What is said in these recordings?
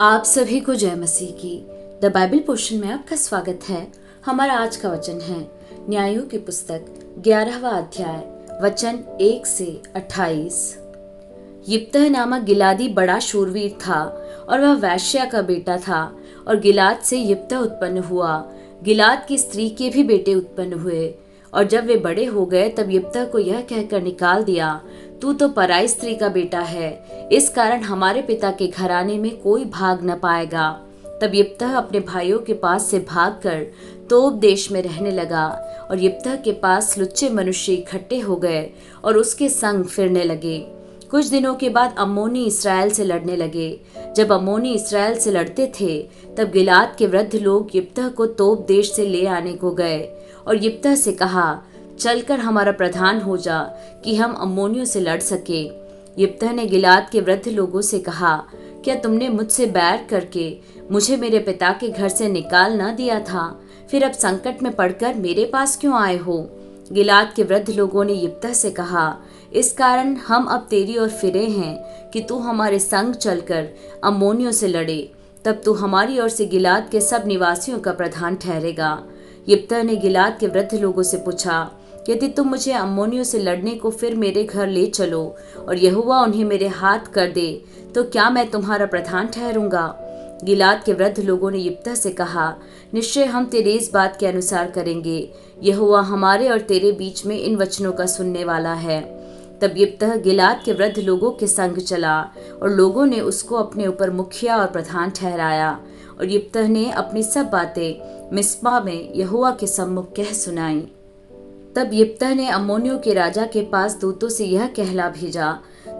आप सभी को जय मसीह की द बाइबल पोर्शन में आपका स्वागत है। हमारा आज का वचन है न्यायों की पुस्तक 11वां अध्याय वचन 1 से 28। यिप्तह नामक गिलादी बड़ा शूरवीर था और वह वैश्या का बेटा था और गिलाद से यिप्तह उत्पन्न हुआ। गिलाद की स्त्री के भी बेटे उत्पन्न हुए और जब वे बड़े हो गए तब यिप्तह को यह कहकर निकाल दिया, तू तो पराई स्त्री का बेटा है, इस कारण हमारे पिता के घराने में कोई भाग न पाएगा। तब यिप्तह अपने भाइयों के पास से भागकर तोब देश में रहने लगा और यिप्तह के पास लुच्चे मनुष्य इकट्ठे हो गए और उसके संग फिरने लगे। कुछ दिनों के बाद अम्मोनी इसराइल से लड़ने लगे। जब अम्मोनी इसराइल से लड़ते थे तब गिलाद के वृद्ध लोग यिप्तह को तोब देश से ले आने को गए और यिप्तह से कहा, चलकर हमारा प्रधान हो जा कि हम अम्मोनियों से लड़ सके। यिप्तह ने गिलाद के वृद्ध लोगों से कहा, क्या तुमने मुझसे बैर करके मुझे मेरे पिता के घर से निकाल न दिया था? फिर अब संकट में पड़कर मेरे पास क्यों आए हो? गिलाद के वृद्ध लोगों ने यिप्तह से कहा, इस कारण हम अब तेरी ओर फिरे हैं कि तू हमारे संग चलकर अम्मोनियों से लड़े, तब तू हमारी ओर से गिलाद के सब निवासियों का प्रधान ठहरेगा। यिप्तह ने गिलाद के वृद्ध लोगों से पूछा, यदि तुम मुझे अम्मोनियों से लड़ने को फिर मेरे घर ले चलो और यहोवा उन्हें मेरे हाथ कर दे, तो क्या मैं तुम्हारा प्रधान ठहरूंगा? गिलाद के वृद्ध लोगों ने यिप्तह से कहा, निश्चय हम तेरे इस बात के अनुसार करेंगे। यहोवा हमारे और तेरे बीच में इन वचनों का सुनने वाला है। तब यिप्तह गिलाद के वृद्ध लोगों के संग चला और लोगों ने उसको अपने ऊपर मुखिया और प्रधान ठहराया और यिप्तह ने अपनी सब बातें मिस्पा में यहोवा के सम्मुख कह सुनाई। तब यिप्तह ने अम्मोनियों के राजा के पास दूतों से यह कहला भेजा,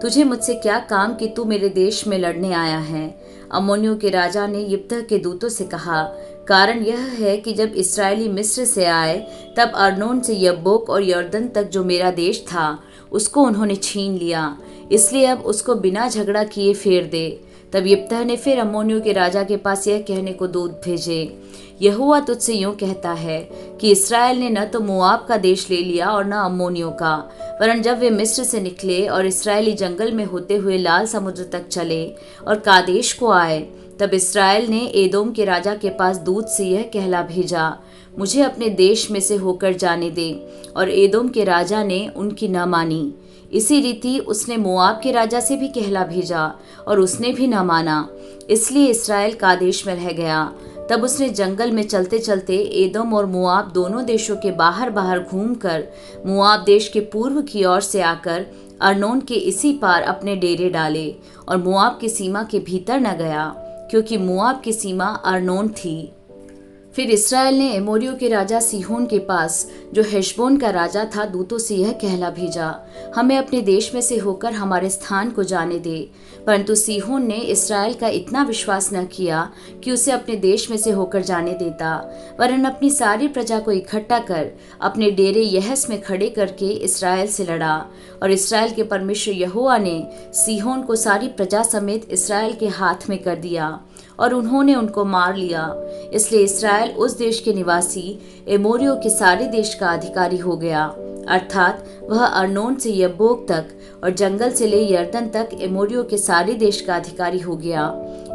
तुझे मुझसे क्या काम कि तू मेरे देश में लड़ने आया है? अम्मोनियों के राजा ने यिप्तह के दूतों से कहा, कारण यह है कि जब इस्राएली मिस्र से आए तब अर्नोन से यब्बोक और यरदन तक जो मेरा देश था उसको उन्होंने छीन लिया, इसलिए अब उसको बिना झगड़ा किए फेर दे। तब यिप्तह ने फिर अम्मोनियों के राजा के पास यह कहने को दूत भेजे, यहोवा तुझसे यूं कहता है कि इस्राएल ने न तो मोआब का देश ले लिया और न अम्मोनियों का, वरन जब वे मिस्र से निकले और इस्राएली जंगल में होते हुए लाल समुद्र तक चले और कादेश को आए, तब इस्राएल ने एदोम के राजा के पास दूत से यह कहला भेजा, मुझे अपने देश में से होकर जाने दे, और एदोम के राजा ने उनकी न मानी। इसी रीति उसने मोआब के राजा से भी कहला भेजा और उसने भी न माना, इसलिए इस्राएल कादेश में रह गया। तब उसने जंगल में चलते चलते एदोम और मोआब दोनों देशों के बाहर बाहर घूमकर मोआब देश के पूर्व की ओर से आकर अर्नोन के इसी पार अपने डेरे डाले और मोआब की सीमा के भीतर न गया, क्योंकि मोआब की सीमा अर्नोन थी। फिर इस्राएल ने एमोरियों के राजा सीहोन के पास, जो हेशबोन का राजा था, दूतों से यह कहला भेजा, हमें अपने देश में से होकर हमारे स्थान को जाने दे। परंतु सीहोन ने इस्राएल का इतना विश्वास न किया कि उसे अपने देश में से होकर जाने देता, वरन अपनी सारी प्रजा को इकट्ठा कर अपने डेरे यहस में खड़े करके इस्राएल से लड़ा। और इस्राएल के परमेश्वर यहोवा ने सीहोन को सारी प्रजा समेत इस्राएल के हाथ में कर दिया और उन्होंने उनको मार लिया। इसलिए इस्राएल उस देश के निवासी एमोरियों के सारे देश का अधिकारी हो गया, अर्थात वह अर्नोन से यब्बोक तक और जंगल से ले यरदन तक एमोरियों के सारे देश का अधिकारी हो गया।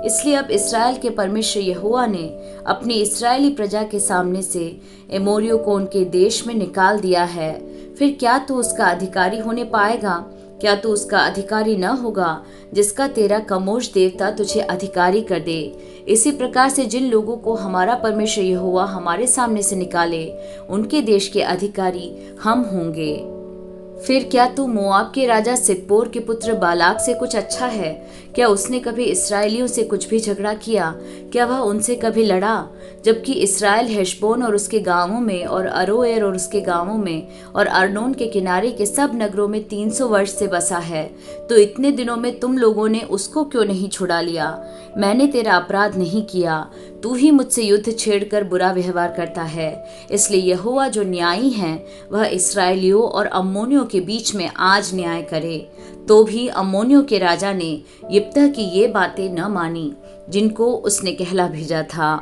इसलिए अब इस्राएल के परमेश्वर यहोवा ने अपनी इस्राएली प्रजा के सामने से एमोरियों को उनके देश में निकाल दिया है। फिर क्या तू उसका अधिकारी होने पाएगा? क्या तू उसका अधिकारी न होगा जिसका तेरा कमोश देवता तुझे अधिकारी कर दे? इसी प्रकार से जिन लोगों को हमारा परमेश्वर यहोवा हमारे सामने से निकाले, उनके देश के अधिकारी हम होंगे। फिर क्या तू मोआब के राजा सिप्पोर के पुत्र बालाक से कुछ अच्छा है? क्या उसने कभी इसराइलियों से कुछ भी झगड़ा किया? क्या वह उनसे कभी लड़ा? जबकि इसराइल हेशबोन और उसके गांवों में और अरोएर और उसके गांवों में और अर्नोन के किनारे के सब नगरों में 300 वर्ष से बसा है, तो इतने दिनों में तुम लोगों ने उसको क्यों नहीं छुड़ा लिया? मैंने तेरा अपराध नहीं किया, तू ही मुझसे युद्ध छेड़कर बुरा व्यवहार करता है। इसलिए यहोवा जो न्यायी है वह इसराइलियों और अम्मोनियों के बीच में आज न्याय करे। तो भी अम्मोनियों के राजा ने यिप्तह की ये बातें न मानी जिनको उसने कहला भेजा था।